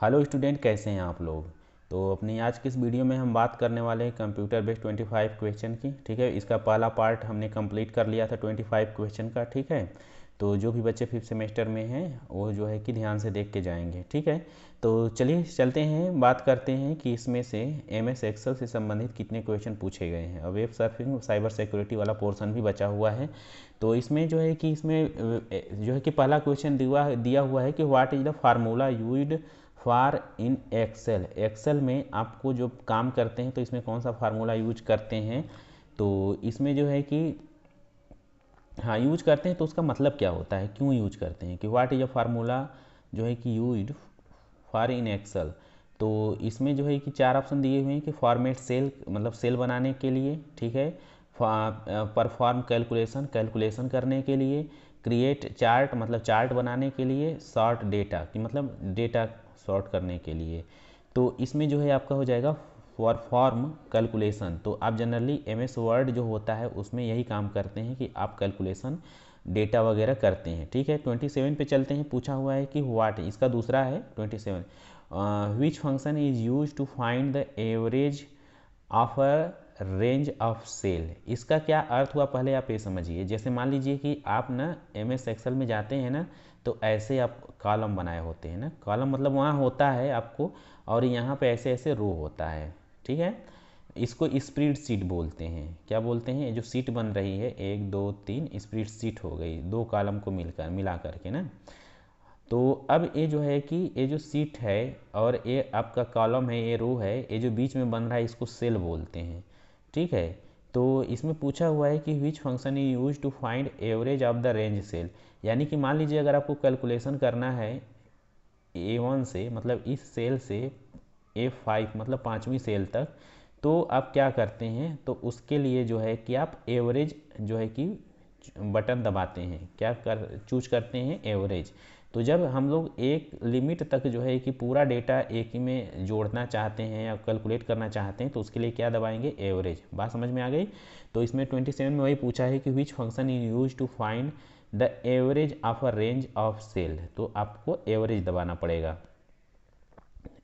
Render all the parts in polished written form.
Hello student, कैसे हैं आप लोग। तो अपनी आज की इस वीडियो में हम बात करने वाले हैं कंप्यूटर बेस्ड 25 क्वेश्चन की। ठीक है, इसका पहला पार्ट हमने कंप्लीट कर लिया था 25 क्वेश्चन का। ठीक है, तो जो भी बच्चे 5th सेमेस्टर में हैं वो जो है कि ध्यान से देख के जाएंगे। ठीक है, तो चलिए चलते हैं, बात करते हैं कि इसमें से MS एक्सेल से संबंधित कितने क्वेश्चन पूछे गए हैं। और वेब सर्फिंग साइबर सिक्योरिटी वाला पोर्शन भी बचा हुआ है। तो इसमें जो है कि जो है कि पहला क्वेश्चन दिया हुआ है कि what is the formula used for in Excel. Excel में आपको जो काम करते हैं तो इसमें कौन सा फार्मूला यूज करते हैं। तो इसमें जो है कि हाँ यूज करते हैं तो उसका मतलब क्या होता है, क्यों यूज करते हैं, कि व्हाट इज अ फार्मूला जो है कि यूज्ड फॉर इन एक्सेल। तो इसमें जो है कि 4 ऑप्शन दिए हुए हैं कि फॉर्मेट सेल मतलब सेल बनाने के लिए, ठीक है, परफॉर्म कैलकुलेशन कैलकुलेशन करने के लिए, क्रिएट चार्ट मतलब चार्ट बनाने के लिए, सॉर्ट डेटा कि मतलब डेटा सॉर्ट करने के लिए। तो इसमें जो है आपका हो जाएगा फॉर्म कैलकुलेशन। तो आप जनरली MS वर्ड जो होता है उसमें यही काम करते हैं कि आप कैलकुलेशन डेटा वगैरह करते हैं। ठीक है, 27 पे चलते हैं। पूछा हुआ है कि व्हाट, इसका दूसरा है 27, which function is use to find the average of a range of cell. इसका क्या अर्थ हुआ पहले आप ये समझिए। जैसे मान लीजिए कि आप ना MS एक्सेल में जाते हैं ना, तो ऐसे आप कॉलम बनाए होते हैं ना, कॉलम मतलब वहाँ होता है आपको, और यहाँ पे ऐसे ऐसे रो होता है। ठीक है, इसको स्प्रेड शीट बोलते हैं। क्या बोलते हैं, जो सीट बन रही है 1 2 3 स्प्रेड शीट हो गई, 2 कॉलम को मिला करके ना। तो अब ये जो है कि ये जो सीट है और ये आपका कॉलम है, ये रो है, ये जो बीच में बन रहा है इसको सेल बोलते हैं। ठीक है, तो इसमें पूछा हुआ है कि which function is use to find average of the range cell. यानी कि मान लीजिए अगर आपको कैलकुलेशन करना है A1 से मतलब इस सेल से A5 मतलब 5वीं सेल तक, तो आप क्या करते हैं, तो उसके लिए जो है कि आप एवरेज जो है कि बटन दबाते हैं, क्या कर चूज करते हैं, एवरेज। तो जब हम लोग एक लिमिट तक जो है कि पूरा डेटा एक ही में जोड़ना चाहते हैं या कैलकुलेट करना चाहते हैं तो उसके लिए क्या दबाएंगे, एवरेज। बात समझ में आ गई। तो इसमें 27 में वही पूछा है कि which function is use to find the average of a range of cell. तो आपको एवरेज दबाना पड़ेगा।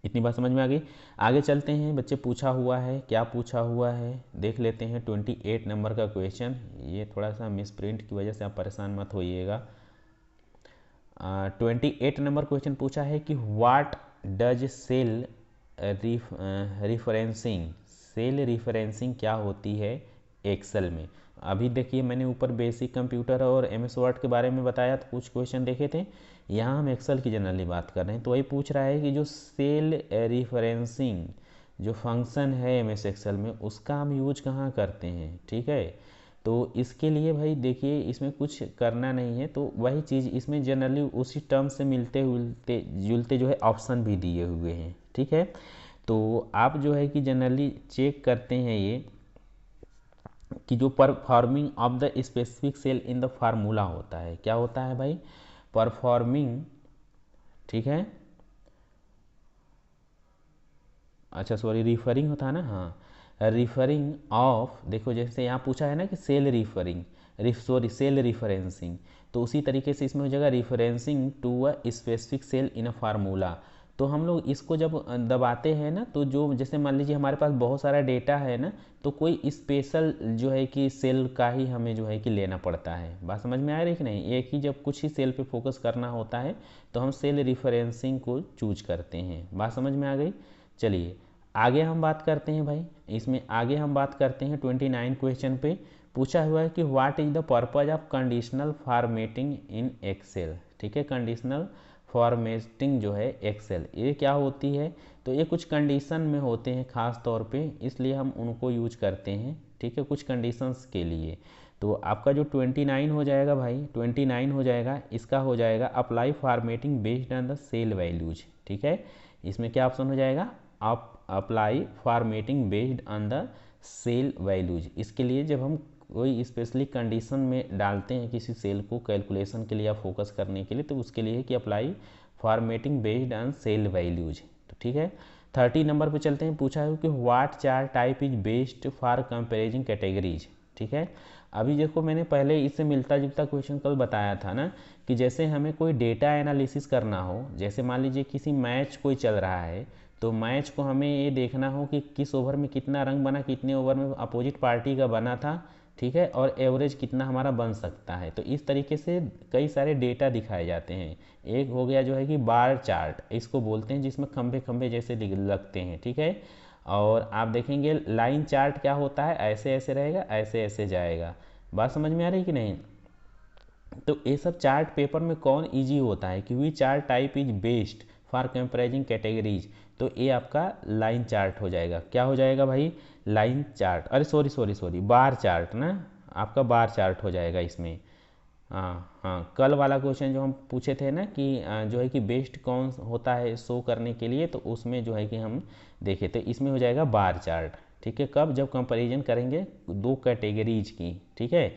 इतनी बात समझ में आ गई। आगे चलते हैं, बच्चे पूछा हुआ है, क्या पूछा हुआ है देख लेते हैं। 28 नंबर का क्वेश्चन, ये थोड़ा सा मिस प्रिंट की वजह से आप परेशान मत होइएगा। 28 नंबर क्वेश्चन पूछा है कि what does cell referencing. Cell referencing क्या होती है एक्सेल में। अभी देखिए मैंने ऊपर बेसिक कंप्यूटर और MS वर्ड के बारे में बताया, तो कुछ क्वेश्चन देखे थे। यहाँ हम एक्सेल की जनरली बात कर रहे हैं। तो वही पूछ रहा है कि जो सेल रिफरेंसिंग जो फंक्शन है MS एक्सेल में, उसका हम यूज कहाँ करते हैं। ठीक है, तो इसके लिए भाई देखिए इसमें कुछ करना नहीं है, तो वही चीज़ इसमें जनरली उसी टर्म से मिलते जुलते जो है ऑप्शन भी दिए हुए हैं। ठीक है, तो आप जो है कि जनरली चेक करते हैं ये कि जो performing of the specific cell in the formula होता है, क्या होता है भाई, परफॉर्मिंग। ठीक है, अच्छा सॉरी रिफरिंग होता है ना, हाँ रिफरिंग ऑफ। देखो जैसे यहाँ पूछा है ना कि सेल रिफरिंग, सेल रिफरेंसिंग, तो उसी तरीके से इसमें हो जाएगा referencing to a specific cell in a formula. तो हम लोग इसको जब दबाते हैं ना, तो जो जैसे मान लीजिए हमारे पास बहुत सारा डेटा है ना, तो कोई स्पेशल जो है कि सेल का ही हमें जो है कि लेना पड़ता है। बात समझ में आ रही कि नहीं, एक ही जब कुछ ही सेल पे फोकस करना होता है तो हम सेल रिफरेंसिंग को चूज करते हैं। बात समझ में आ गई। चलिए आगे हम बात करते हैं भाई, इसमें आगे हम बात करते हैं 29 क्वेश्चन पे। पूछा हुआ है कि what is the purpose of conditional formatting in Excel. ठीक है, कंडीशनल फॉर्मेटिंग जो है एक्सेल, ये क्या होती है, तो ये कुछ कंडीशन में होते हैं खास तौर पे, इसलिए हम उनको यूज करते हैं। ठीक है, कुछ कंडीशंस के लिए। तो आपका जो 29 हो जाएगा भाई, 29 हो जाएगा, इसका हो जाएगा apply formatting based on the cell values. ठीक है, इसमें क्या ऑप्शन हो जाएगा, आप apply formatting based on the cell values. इसके लिए जब हम कोई स्पेशली कंडीशन में डालते हैं किसी सेल को कैलकुलेशन के लिए या फोकस करने के लिए, तो उसके लिए कि apply formatting based on sale values. तो ठीक है, 30 नंबर पे चलते हैं। पूछा है कि what chart type is based for comparing categories. ठीक है। अभी देखो मैंने पहले इससे मिलता जुलता क्वेश्चन कल बताया था ना कि जैसे हमें कोई डेटा एनालिसिस करना हो, जैसे मान लीजिए किसी मैच कोई चल रहा है, तो मैच को हमें ये देखना हो कि किस ओवर में कितना रन बना, कितने ओवर में अपोजिट पार्टी का बना था, ठीक है, और एवरेज कितना हमारा बन सकता है। तो इस तरीके से कई सारे डेटा दिखाए जाते हैं। एक हो गया जो है कि बार चार्ट, इसको बोलते हैं, जिसमें खंभे खंभे जैसे लगते हैं, ठीक है। और आप देखेंगे लाइन चार्ट क्या होता है, ऐसे ऐसे रहेगा, ऐसे ऐसे जाएगा। बात समझ में आ रही कि नहीं? तो ये सब चार्ट पेपर में कौन इजी होता है कि we chart type is based for comparing categories. तो ये आपका लाइन चार्ट हो जाएगा। क्या हो जाएगा भाई? लाइन चार्ट, अरे सॉरी बार चार्ट ना, आपका बार चार्ट हो जाएगा इसमें। हाँ हाँ, कल वाला क्वेश्चन जो हम पूछे थे ना कि जो है कि बेस्ट कौन होता है शो करने के लिए, तो उसमें जो है कि हम देखे थे, इसमें हो जाएगा बार चार्ट, ठीक है। कब? जब कंपैरिजन करेंगे दो कैटेगरीज की, ठीक है,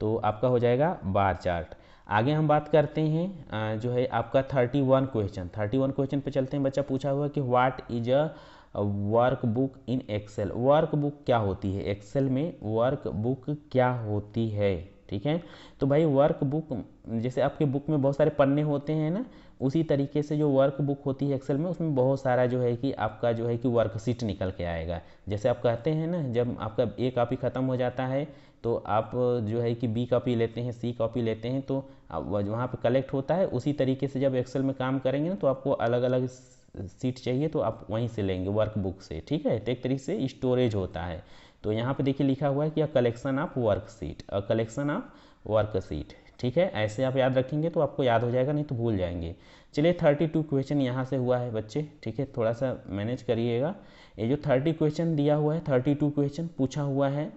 तो आपका हो जाएगा बार चार्ट। आगे हम बात करते हैं जो है आपका 31 क्वेश्चन पे चलते हैं। बच्चा पूछा हुआ कि what is a work book in Excel. Work book क्या होती है? एक्सेल में वर्क बुक क्या होती है, ठीक है। तो भाई वर्क बुक, जैसे आपके बुक में बहुत सारे पन्ने होते हैं ना, उसी तरीके से जो वर्क बुक होती है एक्सेल में, उसमें बहुत सारा जो है कि आपका जो है कि वर्कशीट निकल के आएगा। जैसे आप कहते हैं ना, जब आपका ए कॉपी ख़त्म हो जाता है तो आप जो है कि बी कॉपी लेते हैं, सी कॉपी लेते हैं, तो वहाँ पे कलेक्ट होता है। उसी तरीके से जब एक्सेल में काम करेंगे ना, तो आपको अलग अलग सीट चाहिए तो आप वहीं से लेंगे वर्कबुक से, ठीक है। तो एक तरीके से स्टोरेज होता है। तो यहाँ पे देखिए लिखा हुआ है कि a collection of worksheet, a collection of worksheet, ठीक है। ऐसे आप याद रखेंगे तो आपको याद हो जाएगा, नहीं तो भूल जाएंगे। चलिए 32 क्वेश्चन यहाँ से हुआ है बच्चे, ठीक है, थोड़ा सा मैनेज करिएगा। ये जो 30 क्वेश्चन दिया हुआ है, 32 क्वेश्चन पूछा हुआ है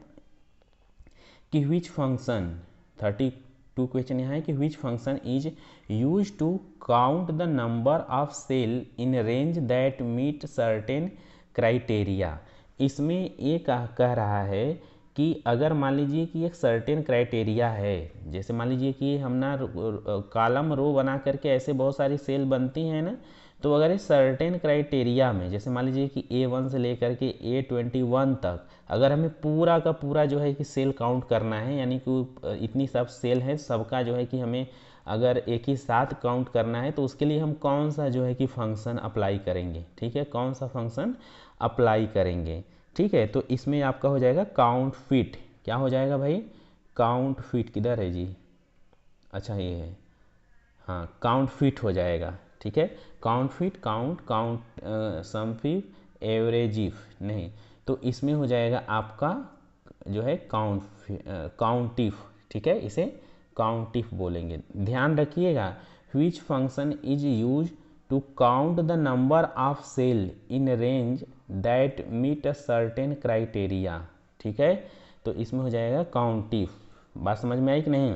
कि विच फंक्शन, 32 क्वेश्चन यहाँ है कि which function is use to count the number of cell in range that meet certain criteria. इसमें ये कह रहा है कि अगर मान लीजिए कि एक सर्टेन क्राइटेरिया है, जैसे मान लीजिए कि हम ना कॉलम रो बना करके ऐसे बहुत सारी सेल बनती हैं ना, तो अगर इस सर्टेन क्राइटेरिया में, जैसे मान लीजिए कि A1 से लेकर के A21 तक, अगर हमें पूरा का पूरा जो है कि सेल काउंट करना है, यानी कि इतनी सब सेल है, सबका जो है कि हमें अगर एक ही साथ काउंट करना है, तो उसके लिए हम कौन सा जो है कि फंक्शन अप्लाई करेंगे, ठीक है, कौन सा फंक्शन अप्लाई करेंगे, ठीक है। तो इसमें आपका हो जाएगा काउंट फिट। क्या हो जाएगा भाई? काउंट फिट किधर है जी? अच्छा ये है, हाँ, काउंट फिट हो जाएगा, ठीक है। Count fit, count sum fit, average if नहीं, तो इसमें हो जाएगा आपका जो है काउंटिफ, ठीक है, इसे काउंटिफ बोलेंगे। ध्यान रखिएगा, which function is use to count the number of cell in range that meet a certain criteria, ठीक है। तो इसमें हो जाएगा काउंटिफ। बात समझ में आई कि नहीं?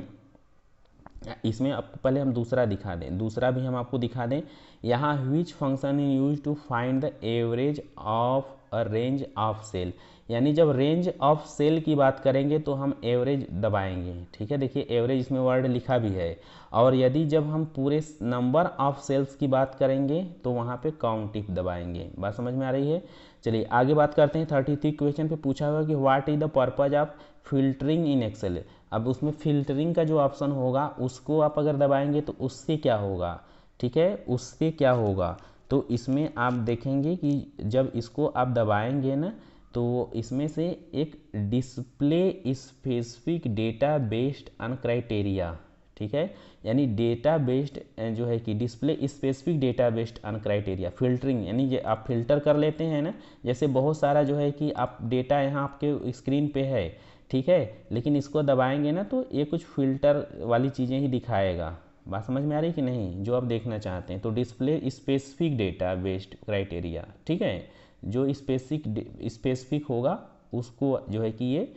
इसमें आपको पहले हम दूसरा दिखा दें, दूसरा भी हम आपको दिखा दें। यहाँ which function is use to find the average of a range of cell, यानी जब रेंज ऑफ सेल की बात करेंगे तो हम एवरेज दबाएंगे, ठीक है। देखिए एवरेज इसमें वर्ड लिखा भी है। और यदि जब हम पूरे नंबर ऑफ सेल्स की बात करेंगे तो वहाँ पे काउंटिफ दबाएंगे। बात समझ में आ रही है? चलिए आगे बात करते हैं। 33 क्वेश्चन पे पूछा हुआ कि what is the purpose of filtering in Excel. अब उसमें फिल्टरिंग का जो ऑप्शन होगा उसको आप अगर दबाएंगे तो उससे क्या होगा, ठीक है, उससे क्या होगा। तो इसमें आप देखेंगे कि जब इसको आप दबाएंगे ना, तो इसमें से एक display specific data based on criteria, ठीक है, यानी डेटा बेस्ड जो है कि display specific data based on criteria. Filtering यानी आप फिल्टर कर लेते हैं ना, जैसे बहुत सारा जो है कि आप डेटा यहाँ आपके स्क्रीन पे है, ठीक है, लेकिन इसको दबाएंगे ना तो ये कुछ फिल्टर वाली चीज़ें ही दिखाएगा। बात समझ में आ रही कि नहीं, जो आप देखना चाहते हैं। तो display specific data based criteria, ठीक है, जो स्पेसिफिक होगा उसको जो है कि ये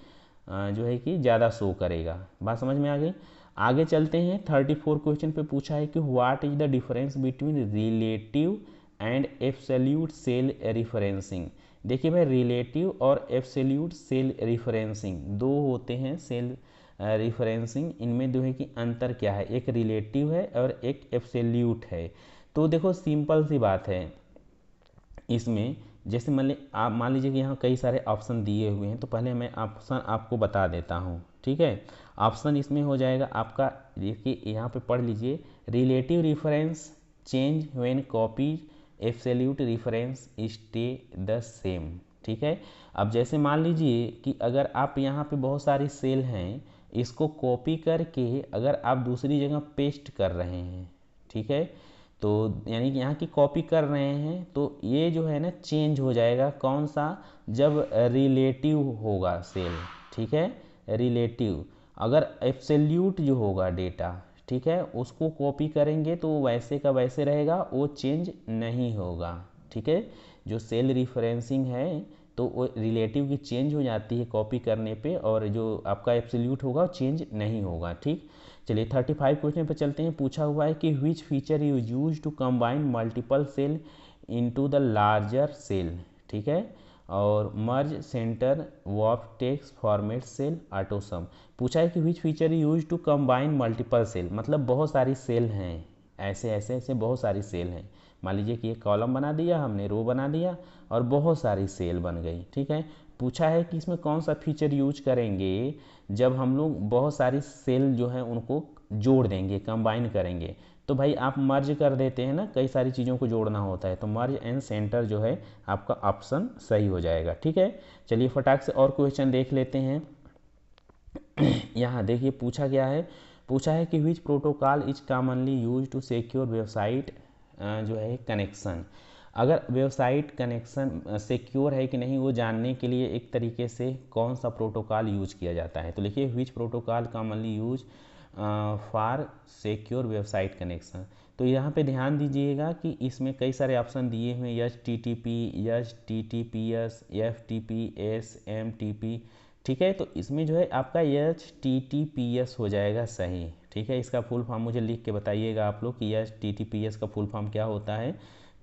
जो है कि ज़्यादा शो करेगा। बात समझ में आ गई? आगे चलते हैं। 34 क्वेश्चन पे पूछा है कि what is the difference between relative and absolute cell referencing. देखिए भाई, रिलेटिव और एब्सोल्यूट सेल रिफरेंसिंग दो होते हैं सेल रिफरेंसिंग, इनमें जो है कि अंतर क्या है, एक रिलेटिव है और एक एब्सोल्यूट है। तो देखो सिंपल सी बात है इसमें जैसे मान लीजिए कि यहाँ कई सारे ऑप्शन दिए हुए हैं, तो पहले मैं ऑप्शन आपको बता देता हूँ, ठीक है। ऑप्शन इसमें हो जाएगा आपका, देखिए यहाँ पे पढ़ लीजिए, relative reference change when copy, absolute reference stay the same, ठीक है। अब जैसे मान लीजिए कि अगर आप यहाँ पे बहुत सारी सेल हैं, इसको कॉपी करके अगर आप दूसरी जगह पेस्ट कर रहे हैं, ठीक है, तो यानी कि यहाँ की कॉपी कर रहे हैं, तो ये जो है ना चेंज हो जाएगा, कौन सा, जब रिलेटिव होगा सेल, ठीक है, रिलेटिव। अगर एब्सोल्यूट जो होगा डेटा, ठीक है, उसको कॉपी करेंगे तो वैसे का वैसे रहेगा, वो चेंज नहीं होगा, ठीक है। जो सेल रिफरेंसिंग है तो वो रिलेटिव की चेंज हो जाती है कॉपी करने पे, और जो आपका एब्सोल्यूट होगा वो चेंज नहीं होगा, ठीक। चलिए 35 क्वेश्चन पे चलते हैं। पूछा हुआ है कि which feature you use to combine multiple cell into the larger cell, ठीक है, और merge center wrap text format cell autosum. पूछा है कि which feature use to combine multiple cell, मतलब बहुत सारी सेल हैं, ऐसे ऐसे ऐसे बहुत सारी सेल हैं। मान लीजिए कि एक कॉलम बना दिया हमने, रो बना दिया और बहुत सारी सेल बन गई, ठीक है। पूछा है कि इसमें कौन सा फीचर यूज करेंगे जब हम लोग बहुत सारी सेल जो है उनको जोड़ देंगे, कंबाइन करेंगे। तो भाई आप मर्ज कर देते हैं ना, कई सारी चीज़ों को जोड़ना होता है, तो मर्ज एंड सेंटर जो है आपका ऑप्शन सही हो जाएगा, ठीक है। चलिए फटाक से और क्वेश्चन देख लेते हैं। यहाँ देखिए पूछा गया है, पूछा है कि which protocol is commonly use to secure website जो है कनेक्शन। अगर वेबसाइट कनेक्शन सिक्योर है कि नहीं वो जानने के लिए एक तरीके से कौन सा प्रोटोकॉल यूज किया जाता है, तो लिखिए विच protocol commonly use for secure website connection. तो यहाँ पे ध्यान दीजिएगा कि इसमें कई सारे ऑप्शन दिए हुए हैं, HTTP, HTTPS, FTP, SMTP, ठीक है। तो इसमें जो है आपका HTTPS हो जाएगा सही, ठीक है। इसका फुल फॉर्म मुझे लिख के बताइएगा आप लोग कि HTTPS का फुल फॉर्म क्या होता है,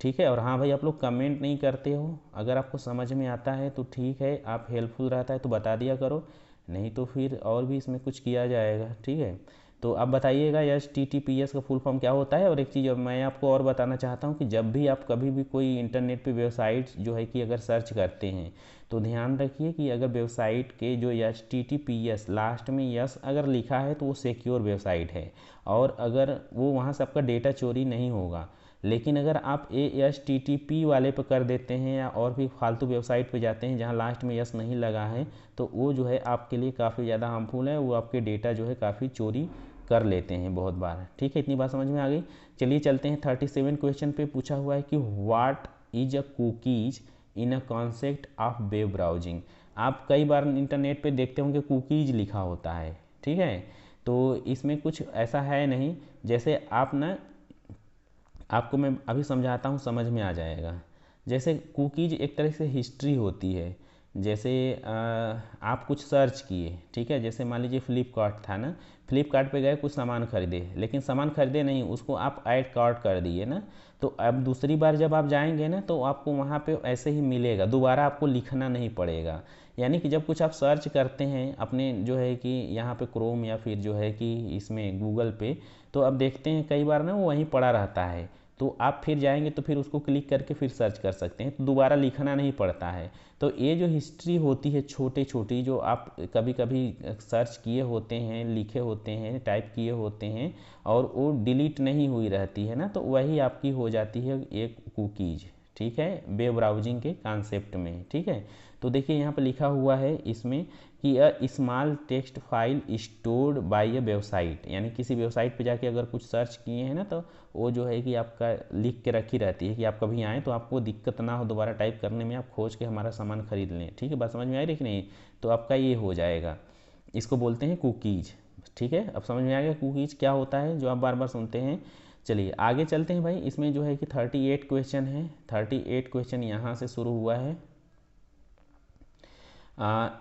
ठीक है। और हाँ भाई, आप लोग कमेंट नहीं करते हो, अगर आपको समझ में आता है तो ठीक है, आप हेल्पफुल रहता है तो बता दिया करो, नहीं तो फिर और भी इसमें कुछ किया जाएगा, ठीक है। तो आप बताइएगा HTTPS का फुल फॉर्म क्या होता है। और एक चीज़ मैं आपको और बताना चाहता हूँ कि जब भी आप कभी भी कोई इंटरनेट पे वेबसाइट जो है कि अगर सर्च करते हैं, तो ध्यान रखिए कि अगर वेबसाइट के जो HTTPS लास्ट में यस अगर लिखा है तो वो सिक्योर वेबसाइट है, और अगर वो वहाँ से आपका डेटा चोरी नहीं होगा। लेकिन अगर आप HTTP वाले पर कर देते हैं या और भी फालतू वेबसाइट पे जाते हैं जहाँ लास्ट में यस नहीं लगा है, तो वो जो है आपके लिए काफ़ी ज़्यादा हार्मफुल है, वो आपके डेटा जो है काफ़ी चोरी कर लेते हैं बहुत बार, ठीक है। इतनी बात समझ में आ गई। चलिए चलते हैं 37 क्वेश्चन पे। पूछा हुआ है कि what is a cookies in a concept of web browsing. आप कई बार इंटरनेट पे देखते होंगे कुकीज लिखा होता है, ठीक है। तो इसमें कुछ ऐसा है नहीं, जैसे आप ना, आपको मैं अभी समझाता हूँ, समझ में आ जाएगा। जैसे कुकीज एक तरह से हिस्ट्री होती है, जैसे आप कुछ सर्च किए, ठीक है, जैसे मान लीजिए फ्लिपकार्ट था ना, फ्लिपकार्ट पे गए कुछ सामान खरीदे, लेकिन सामान खरीदे नहीं, उसको आप ऐड कार्ट कर दिए ना, तो अब दूसरी बार जब आप जाएंगे ना तो आपको वहाँ पे ऐसे ही मिलेगा, दोबारा आपको लिखना नहीं पड़ेगा। यानी कि जब कुछ आप सर्च करते हैं अपने जो है कि यहाँ पे क्रोम या फिर जो है कि इसमें गूगल पे, तो अब देखते हैं कई बार ना वो वहीं पड़ा रहता है, तो आप फिर जाएंगे तो फिर उसको क्लिक करके फिर सर्च कर सकते हैं, तो दोबारा लिखना नहीं पड़ता है। तो ये जो हिस्ट्री होती है छोटी छोटी, जो आप कभी कभी सर्च किए होते हैं, लिखे होते हैं, टाइप किए होते हैं, और वो डिलीट नहीं हुई रहती है ना, तो वही आपकी हो जाती है एक कुकीज़, ठीक है, वेब ब्राउजिंग के कॉन्सेप्ट में, ठीक है। तो देखिए यहाँ पे लिखा हुआ है इसमें कि a small text file stored bye a website, यानी किसी वेबसाइट पे जाके अगर कुछ सर्च किए हैं ना, तो वो जो है कि आपका लिख के रखी रहती है कि आप कभी आएँ तो आपको दिक्कत ना हो दोबारा टाइप करने में, आप खोज के हमारा सामान खरीद लें, ठीक है। बात समझ में आई रही कि नहीं, तो आपका ये हो जाएगा, इसको बोलते हैं कुकीज़, ठीक है। अब समझ में आ गया कुकीज़ क्या होता है जो आप बार बार सुनते हैं। चलिए आगे चलते हैं भाई, इसमें जो है कि 38 क्वेश्चन है, 38 क्वेश्चन यहाँ से शुरू हुआ है।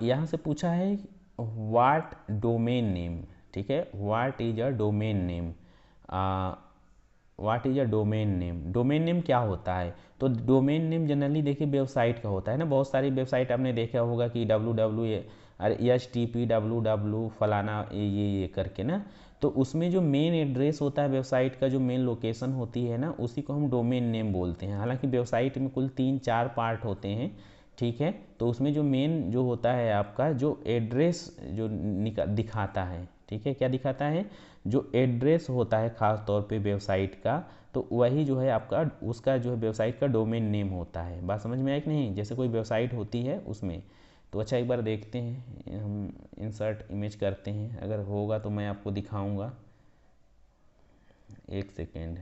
यहाँ से पूछा है व्हाट डोमेन नेम, ठीक है, what is a domain name, what is a domain name. Domain name क्या होता है, तो डोमेन नेम जनरली देखिए वेबसाइट का होता है ना, बहुत सारी वेबसाइट आपने देखा होगा कि www HTTP www फलाना ये करके ना, तो उसमें जो मेन एड्रेस होता है वेबसाइट का, जो मेन लोकेशन होती है ना, उसी को हम डोमेन नेम बोलते हैं। हालांकि वेबसाइट में कुल 3-4 पार्ट होते हैं, ठीक है। तो उसमें जो मेन जो होता है आपका, जो एड्रेस जो दिखाता है, ठीक है, क्या दिखाता है, जो एड्रेस होता है ख़ास तौर पे वेबसाइट का, तो वही जो है आपका उसका जो है वेबसाइट का डोमेन नेम होता है। बात समझ में आया कि नहीं? जैसे कोई वेबसाइट होती है उसमें। तो अच्छा, एक बार देखते हैं, हम इंसर्ट इमेज करते हैं, अगर होगा तो मैं आपको दिखाऊंगा। एक सेकेंड,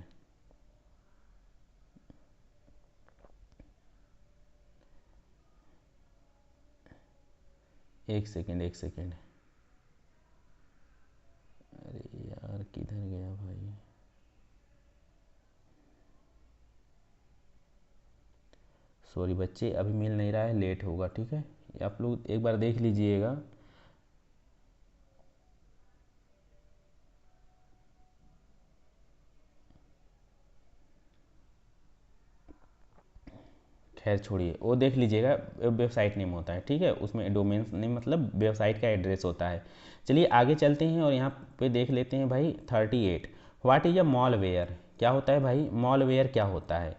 एक सेकेंड, एक सेकेंड। अरे यार, किधर गया भाई? सॉरी बच्चे, अभी मिल नहीं रहा है, लेट होगा, ठीक है। आप लोग एक बार देख लीजिएगा। खैर छोड़िए, वो देख लीजिएगा, वेबसाइट नेम होता है, ठीक है। उसमें डोमेन नेम मतलब वेबसाइट का एड्रेस होता है। चलिए आगे चलते हैं और यहाँ पे देख लेते हैं भाई 38। What is a malware? क्या होता है भाई मॉलवेयर? क्या होता है?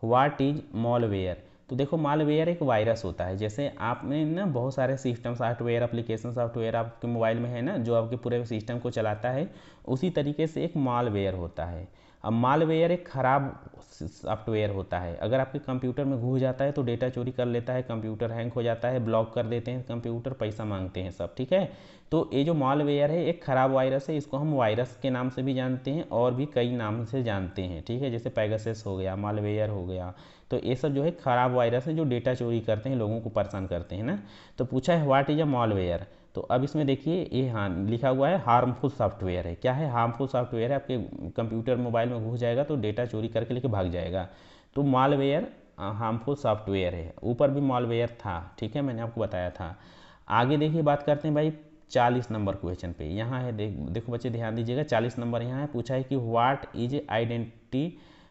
What is malware? तो देखो, मॉलवेयर एक वायरस होता है। जैसे आपने ना बहुत सारे सिस्टम सॉफ्टवेयर, एप्लीकेशन सॉफ्टवेयर आपके मोबाइल में है ना, जो आपके पूरे सिस्टम को चलाता है, उसी तरीके से एक मॉलवेयर होता है। अब मालवेयर एक ख़राब सॉफ्टवेयर होता है। अगर आपके कंप्यूटर में घुस जाता है तो डेटा चोरी कर लेता है, कंप्यूटर हैंग हो जाता है, ब्लॉक कर देते हैं कंप्यूटर, पैसा मांगते हैं सब, ठीक है। तो ये जो मालवेयर है एक ख़राब वायरस है। इसको हम वायरस के नाम से भी जानते हैं और भी कई नाम से जानते हैं, ठीक है। जैसे पेगासस हो गया, मालवेयर हो गया। तो ये सब जो है ख़राब वायरस है जो डेटा चोरी करते हैं, लोगों को परेशान करते हैं ना। तो पूछा है व्हाट इज़ अ मालवेयर। तो अब इसमें देखिए, ये हाँ लिखा हुआ है हार्मफुल सॉफ्टवेयर है। क्या है? हार्मफुल सॉफ्टवेयर है। आपके कंप्यूटर मोबाइल में घुस जाएगा तो डेटा चोरी करके लेके भाग जाएगा। तो मालवेयर हार्मफुल सॉफ्टवेयर है। ऊपर भी मालवेयर था, ठीक है, मैंने आपको बताया था। आगे देखिए, बात करते हैं भाई 40 नंबर क्वेश्चन पे। यहाँ है, देखो बच्चे ध्यान दीजिएगा, 40 नंबर यहाँ है। पूछा है कि व्हाट इज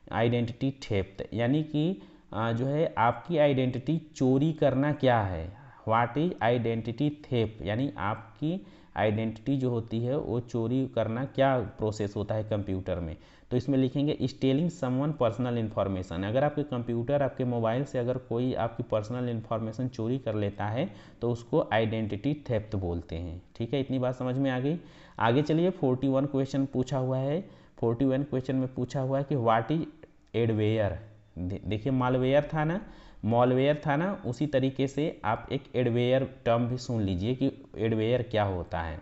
आइडेंटिटी थेफ्ट, यानी कि जो है आपकी आइडेंटिटी चोरी करना क्या है। व्हाट इज आइडेंटिटी थेफ्ट, यानी आपकी आइडेंटिटी जो होती है वो चोरी करना क्या प्रोसेस होता है कंप्यूटर में। तो इसमें लिखेंगे स्टेलिंग समवन पर्सनल इन्फॉर्मेशन। अगर आपके कंप्यूटर, आपके मोबाइल से अगर कोई आपकी पर्सनल इन्फॉर्मेशन चोरी कर लेता है तो उसको आइडेंटिटी थेफ्ट बोलते हैं, ठीक है। इतनी बात समझ में आ गई। आगे चलिए, 41 क्वेश्चन पूछा हुआ है। 41 क्वेश्चन में पूछा हुआ है कि व्हाट इज एडवेयर। देखिए, मालवेयर था ना, मॉलवेयर था ना, उसी तरीके से आप एक एडवेयर टर्म भी सुन लीजिए कि एडवेयर क्या होता है।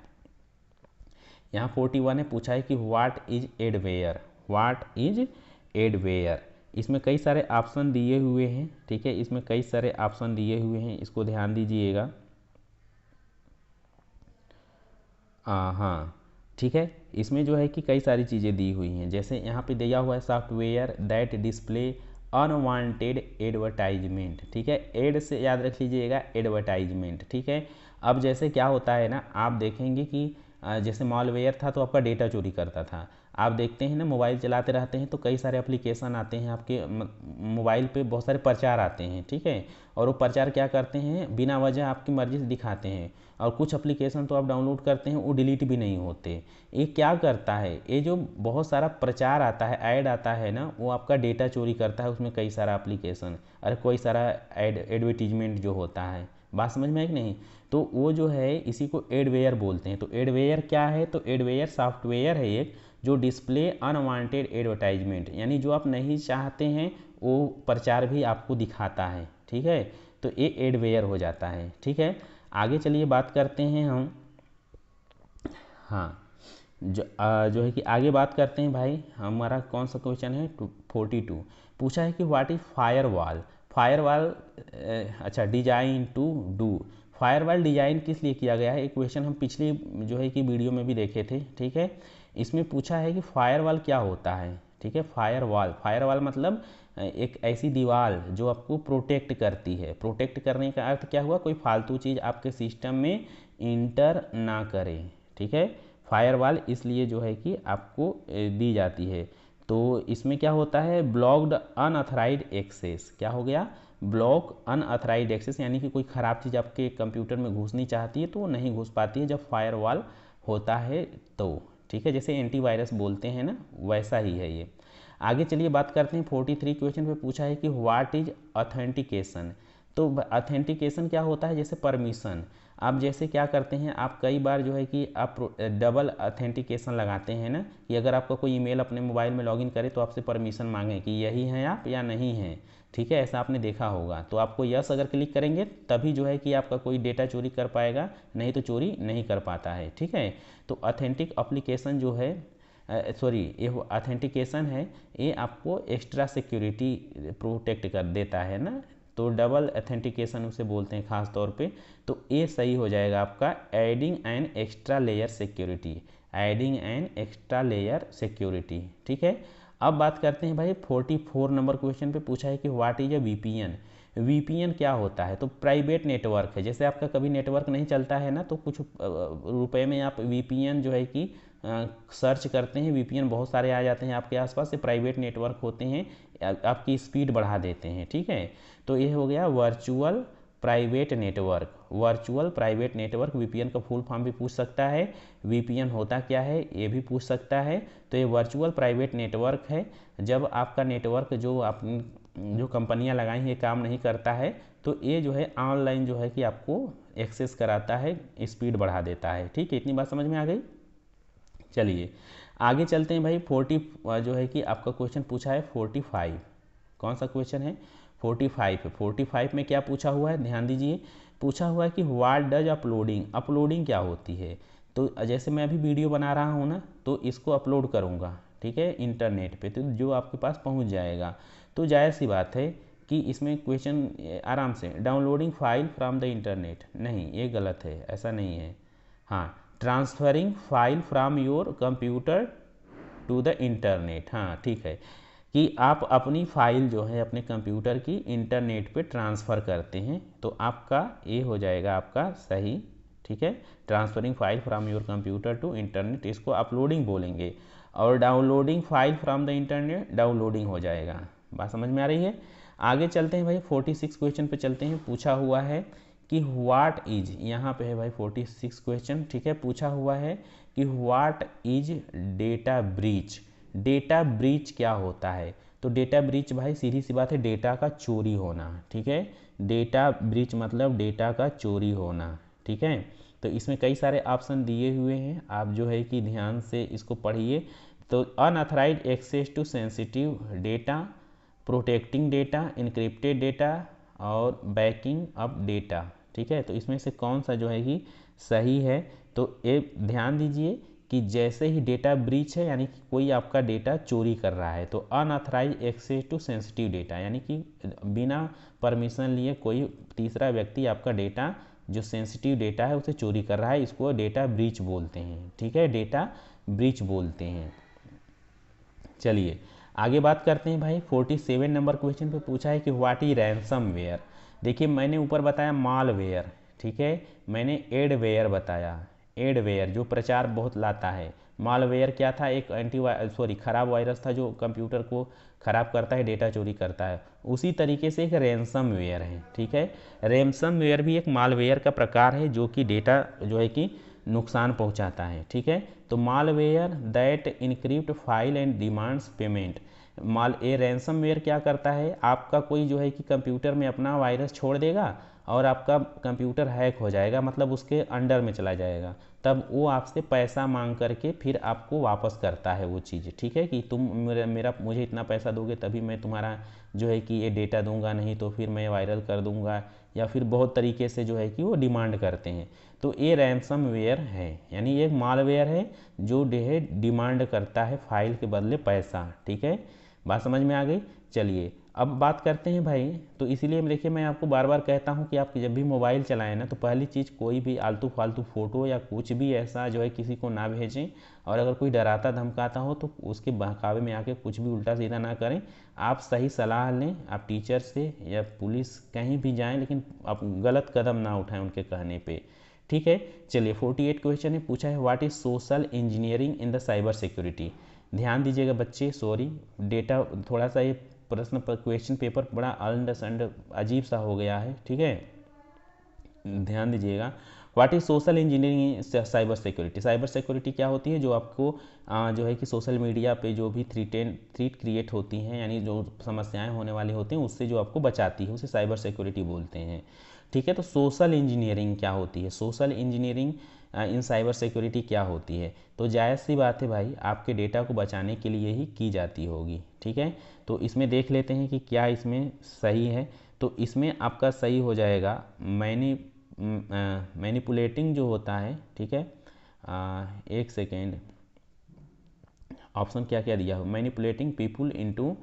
यहाँ 41 ने पूछा है कि what is adware, what is adware. इसमें कई सारे ऑप्शन दिए हुए हैं, ठीक है, इसमें कई सारे ऑप्शन दिए हुए हैं, इसको ध्यान दीजिएगा। हाँ, ठीक है। इसमें जो है कि कई सारी चीज़ें दी हुई हैं। जैसे यहाँ पे दिया हुआ है software that display unwanted advertisement, ठीक है। एड से याद रख लीजिएगा, एडवर्टाइजमेंट, ठीक है। अब जैसे क्या होता है ना, आप देखेंगे कि जैसे मॉलवेयर था तो आपका डेटा चोरी करता था। आप देखते हैं ना, मोबाइल चलाते रहते हैं तो कई सारे एप्लीकेशन आते हैं आपके मोबाइल पे, बहुत सारे प्रचार आते हैं, ठीक है। और वो प्रचार क्या करते हैं, बिना वजह आपकी मर्जी से दिखाते हैं। और कुछ एप्लीकेशन तो आप डाउनलोड करते हैं वो डिलीट भी नहीं होते। ये क्या करता है, ये जो बहुत सारा प्रचार आता है, ऐड आता है ना, वो आपका डेटा चोरी करता है। उसमें कई सारा एप्लीकेशन, अरे कोई सारा एडवर्टीजमेंट जो होता है। बात समझ में है कि नहीं? तो वो जो है इसी को एडवेयर बोलते हैं। तो एडवेयर क्या है? तो एडवेयर सॉफ्टवेयर है एक जो डिस्प्ले अनवांटेड एडवर्टाइजमेंट, यानी जो आप नहीं चाहते हैं वो प्रचार भी आपको दिखाता है, ठीक है। तो ये एडवेयर हो जाता है, ठीक है। आगे चलिए बात करते हैं हम, हाँ, जो है कि आगे बात करते हैं भाई, हमारा कौन सा क्वेश्चन है 42। पूछा है कि व्हाट इज फायरवॉल। फायरवॉल, अच्छा, design to do. Firewall design किस लिए किया गया है, एक क्वेश्चन हम पिछली जो है कि वीडियो में भी देखे थे, ठीक है। इसमें पूछा है कि फायरवॉल क्या होता है, ठीक है। फायरवॉल, फायरवॉल मतलब एक ऐसी दीवार जो आपको प्रोटेक्ट करती है। प्रोटेक्ट करने का अर्थ क्या हुआ, कोई फालतू चीज़ आपके सिस्टम में इंटर ना करे, ठीक है। फायरवॉल इसलिए जो है कि आपको दी जाती है। तो इसमें क्या होता है, ब्लॉक्ड अनऑथराइज्ड एक्सेस। क्या हो गया, ब्लॉक अनऑथराइज्ड एक्सेस, यानी कि कोई ख़राब चीज़ आपके कंप्यूटर में घुसनी चाहती है तो वो नहीं घुस पाती है जब फायरवॉल होता है तो, ठीक है, जैसे एंटीवायरस बोलते हैं ना, वैसा ही है ये। आगे चलिए बात करते हैं 43 क्वेश्चन पे पूछा है कि व्हाट इज ऑथेंटिकेशन। तो ऑथेंटिकेशन क्या होता है, जैसे परमिशन। आप जैसे क्या करते हैं, आप कई बार जो है कि आप डबल ऑथेंटिकेशन लगाते हैं ना, कि अगर आपका कोई ईमेल अपने मोबाइल में लॉगिन करे तो आपसे परमिशन मांगे कि यही हैं आप या नहीं हैं, ठीक है, ऐसा आपने देखा होगा। तो आपको यस अगर क्लिक करेंगे तभी जो है कि आपका कोई डेटा चोरी कर पाएगा, नहीं तो चोरी नहीं कर पाता है, ठीक है। तो ऑथेंटिक एप्लीकेशन जो है ये ऑथेंटिकेशन है, ये आपको एक्स्ट्रा सिक्योरिटी प्रोटेक्ट कर देता है ना, तो डबल ऑथेंटिकेशन उसे बोलते हैं खास तौर पे। तो ये सही हो जाएगा आपका adding an extra layer security, adding an extra layer security, ठीक है। अब बात करते हैं भाई 44 नंबर क्वेश्चन पे पूछा है कि what is a VPN. VPN क्या होता है, तो प्राइवेट नेटवर्क है। जैसे आपका कभी नेटवर्क नहीं चलता है ना, तो कुछ रुपए में आप वीपीएन जो है कि सर्च करते हैं, वीपीएन बहुत सारे आ जाते हैं आपके आसपास से, प्राइवेट नेटवर्क होते हैं, आपकी स्पीड बढ़ा देते हैं, ठीक है। तो ये हो गया virtual private network. Virtual private network VPN का फुल फॉर्म भी पूछ सकता है, वीपीएन होता क्या है ये भी पूछ सकता है। तो ये वर्चुअल प्राइवेट नेटवर्क है, जब आपका नेटवर्क जो कंपनियां लगाई हैं काम नहीं करता है, तो ये जो है ऑनलाइन जो है कि आपको एक्सेस कराता है, स्पीड बढ़ा देता है, ठीक है। इतनी बात समझ में आ गई। चलिए आगे चलते हैं भाई 40 जो है कि आपका क्वेश्चन पूछा है 45। कौन सा क्वेश्चन है, 45 है। 45 में क्या पूछा हुआ है, ध्यान दीजिए। पूछा हुआ है कि व्हाट डज अपलोडिंग, अपलोडिंग क्या होती है। तो जैसे मैं अभी वीडियो बना रहा हूँ ना, तो इसको अपलोड करूँगा, ठीक है, इंटरनेट पे, तो जो आपके पास पहुँच जाएगा। तो जाहिर सी बात है कि इसमें क्वेश्चन आराम से downloading file from the internet, नहीं ये गलत है, ऐसा नहीं है। हाँ, transferring file from your computer to the internet, हाँ ठीक है, कि आप अपनी फाइल जो है अपने कंप्यूटर की इंटरनेट पे ट्रांसफ़र करते हैं, तो आपका ये हो जाएगा आपका सही, ठीक है। Transferring file from your computer to internet, इसको अपलोडिंग बोलेंगे। और downloading file from the internet downloading हो जाएगा। बात समझ में आ रही है। आगे चलते हैं भाई 46 क्वेश्चन पे चलते हैं। पूछा हुआ है कि व्हाट इज, यहाँ पे है भाई 46 क्वेश्चन, ठीक है। पूछा हुआ है कि what is data breach. Data breach क्या होता है, तो डेटा ब्रीच भाई सीधी सी बात है, डेटा का चोरी होना, ठीक है। डेटा ब्रीच मतलब डेटा का चोरी होना, ठीक है। तो इसमें कई सारे ऑप्शन दिए हुए हैं, आप जो है कि ध्यान से इसको पढ़िए। तो unauthorize access to sensitive data, protecting data, encrypted data और बैकिंग अप डेटा, ठीक है। तो इसमें से कौन सा जो है कि सही है, तो ये ध्यान दीजिए कि जैसे ही डेटा ब्रीच है यानी कि कोई आपका डेटा चोरी कर रहा है, तो unauthorize access to sensitive data यानी कि बिना परमिशन लिए कोई तीसरा व्यक्ति आपका डेटा जो सेंसिटिव डेटा है उसे चोरी कर रहा है, इसको डेटा ब्रीच बोलते हैं, ठीक है, डेटा ब्रीच बोलते हैं। चलिए आगे बात करते हैं भाई 47 नंबर क्वेश्चन पे पूछा है कि व्हाट इज रैंसमवेयर। देखिए मैंने ऊपर बताया मालवेयर, ठीक है, मैंने एडवेयर बताया, एडवेयर जो प्रचार बहुत लाता है। मालवेयर क्या था, एक खराब वायरस था जो कंप्यूटर को खराब करता है, डेटा चोरी करता है। उसी तरीके से एक रैंसमवेयर है, ठीक है। रैंसमवेयर भी एक मालवेयर का प्रकार है जो कि डेटा जो है कि नुकसान पहुंचाता है, ठीक है। तो malware that encrypt file and demands payment. ये रैंसमवेयर क्या करता है, आपका कोई जो है कि कंप्यूटर में अपना वायरस छोड़ देगा और आपका कंप्यूटर हैक हो जाएगा, मतलब उसके अंडर में चला जाएगा, तब वो आपसे पैसा मांग करके फिर आपको वापस करता है वो चीज़, ठीक है, कि तुम मुझे इतना पैसा दोगे तभी मैं तुम्हारा जो है कि ये डेटा दूंगा, नहीं तो फिर मैं वायरल कर दूंगा, या फिर बहुत तरीके से जो है कि वो डिमांड करते हैं। तो ये रैंसमवेयर है, यानी ये मालवेयर है जो डिमांड करता है फाइल के बदले पैसा, ठीक है। बात समझ में आ गई। चलिए अब बात करते हैं भाई, तो इसीलिए देखिए मैं आपको बार बार कहता हूँ कि आप जब भी मोबाइल चलाएं ना, तो पहली चीज़ कोई भी आलतू फालतू फ़ोटो या कुछ भी ऐसा जो है किसी को ना भेजें, और अगर कोई डराता धमकाता हो तो उसके बहकावे में आके कुछ भी उल्टा सीधा ना करें। आप सही सलाह लें, आप टीचर से या पुलिस कहीं भी जाएँ, लेकिन आप गलत कदम ना उठाएँ उनके कहने पर, ठीक है। चलिए 48 क्वेश्चन है, पूछा है what is social engineering in the cyber security. ध्यान दीजिएगा बच्चे, सॉरी डेटा थोड़ा सा ये प्रश्न पर क्वेश्चन पेपर बड़ा अजीब सा हो गया है, ठीक है, ध्यान दीजिएगा। What is social engineering cyber security. Cyber security क्या होती है, जो आपको जो है कि सोशल मीडिया पे जो भी थ्रीट क्रिएट होती हैं, यानी जो समस्याएं होने वाली होती हैं उससे जो आपको बचाती है, उसे साइबर सिक्योरिटी बोलते हैं। ठीक है, तो सोशल इंजीनियरिंग क्या होती है, social engineering in cyber security क्या होती है, तो जायज़ सी बात है भाई, आपके डेटा को बचाने के लिए ही की जाती होगी। ठीक है, तो इसमें देख लेते हैं कि क्या इसमें सही है। तो इसमें आपका सही हो जाएगा मैनिपुलेटिंग जो होता है। ठीक है, एक सेकेंड, ऑप्शन क्या क्या दिया हो, manipulating people into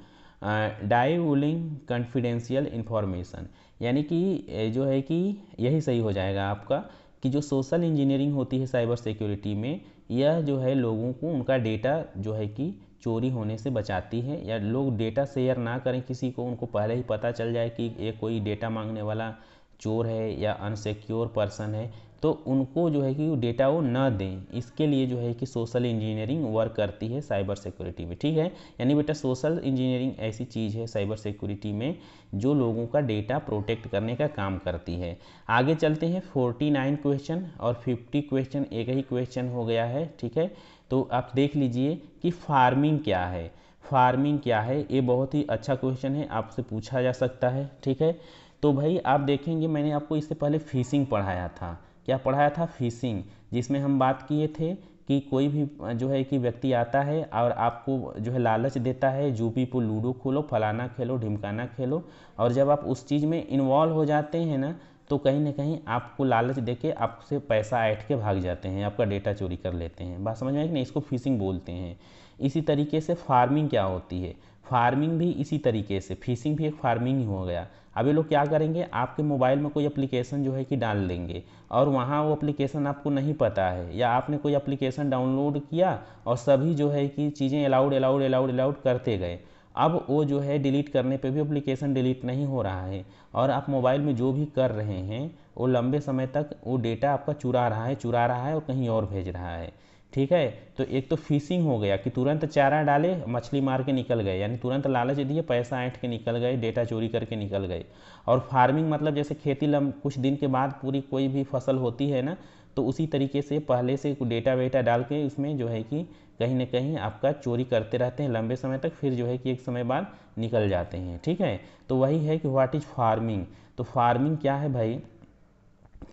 divulging confidential information, यानी कि जो है कि यही सही हो जाएगा आपका, कि जो सोशल इंजीनियरिंग होती है साइबर सिक्योरिटी में, यह जो है लोगों को उनका डेटा जो है कि चोरी होने से बचाती है, या लोग डेटा शेयर ना करें किसी को, उनको पहले ही पता चल जाए कि ये कोई डेटा मांगने वाला चोर है या अनसिक्योर पर्सन है, तो उनको जो है कि डेटा वो न दें, इसके लिए जो है कि सोशल इंजीनियरिंग वर्क करती है साइबर सिक्योरिटी में। ठीक है, यानी बेटा सोशल इंजीनियरिंग ऐसी चीज़ है साइबर सिक्योरिटी में जो लोगों का डेटा प्रोटेक्ट करने का काम करती है। आगे चलते हैं, 49 क्वेश्चन और 50 क्वेश्चन एक ही क्वेश्चन हो गया है। ठीक है, तो आप देख लीजिए कि फार्मिंग क्या है। फार्मिंग क्या है, ये बहुत ही अच्छा क्वेश्चन है, आपसे पूछा जा सकता है। ठीक है, तो भाई आप देखेंगे, मैंने आपको इससे पहले फिशिंग पढ़ाया था। क्या पढ़ाया था, फिशिंग, जिसमें हम बात किए थे कि कोई भी जो है कि व्यक्ति आता है और आपको जो है लालच देता है, जूपी पर लूडो खोलो, फलाना खेलो, ढिमकाना खेलो, और जब आप उस चीज़ में इन्वॉल्व हो जाते हैं ना, तो कहीं ना कहीं आपको लालच देके आपसे पैसा ऐंठ के भाग जाते हैं, आपका डेटा चोरी कर लेते हैं। बात समझ में आई कि नहीं, इसको फिशिंग बोलते हैं। इसी तरीके से फार्मिंग क्या होती है, फार्मिंग भी इसी तरीके से, फिशिंग भी एक फार्मिंग ही हो गया। अब ये लोग क्या करेंगे, आपके मोबाइल में कोई एप्लीकेशन जो है कि डाल देंगे, और वहाँ वो एप्लीकेशन आपको नहीं पता है, या आपने कोई एप्लीकेशन डाउनलोड किया और सभी जो है कि चीज़ें अलाउड अलाउड अलाउड अलाउड करते गए, अब वो जो है डिलीट करने पे भी एप्लीकेशन डिलीट नहीं हो रहा है, और आप मोबाइल में जो भी कर रहे हैं वो लंबे समय तक वो डेटा आपका चुरा रहा है और कहीं और भेज रहा है। ठीक है, तो एक तो फिशिंग हो गया कि तुरंत चारा डाले, मछली मार के निकल गए, यानी तुरंत लालच दिए, पैसा ऐंठ के निकल गए, डेटा चोरी करके निकल गए। और फार्मिंग मतलब जैसे खेती कुछ दिन के बाद पूरी कोई भी फसल होती है ना, तो उसी तरीके से पहले से डेटा वेटा डाल के उसमें जो है कि कहीं ना कहीं आपका चोरी करते रहते हैं लंबे समय तक, फिर जो है कि एक समय बाद निकल जाते हैं। ठीक है, तो वही है कि व्हाट इज फार्मिंग। तो फार्मिंग क्या है भाई,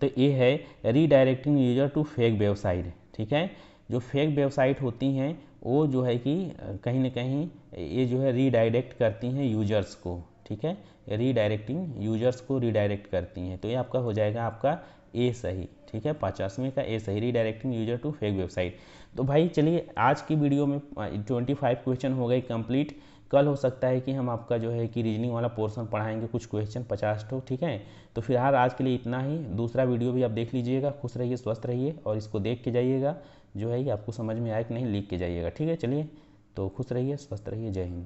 तो ये है redirecting user to fake website. ठीक है, जो फेक वेबसाइट होती हैं वो जो है कि कहीं ना कहीं ये जो है रीडायरेक्ट करती हैं यूजर्स को। ठीक है, रीडायरेक्टिंग यूजर्स को रीडायरेक्ट करती हैं, तो ये आपका हो जाएगा आपका ए सही। ठीक है, 50वें का ए सही, redirecting user to fake website. तो भाई चलिए, आज की वीडियो में 25 क्वेश्चन हो गए कंप्लीट। कल हो सकता है कि हम आपका जो है कि रीजनिंग वाला पोर्शन पढ़ाएंगे, कुछ क्वेश्चन 50 तो। ठीक है, तो फिलहाल आज के लिए इतना ही। दूसरा वीडियो भी आप देख लीजिएगा। खुश रहिए, स्वस्थ रहिए, और इसको देख के जाइएगा जो है कि आपको समझ में आए कि नहीं, लिख के जाइएगा। ठीक है, चलिए, तो खुश रहिए, स्वस्थ रहिए, जय हिंद।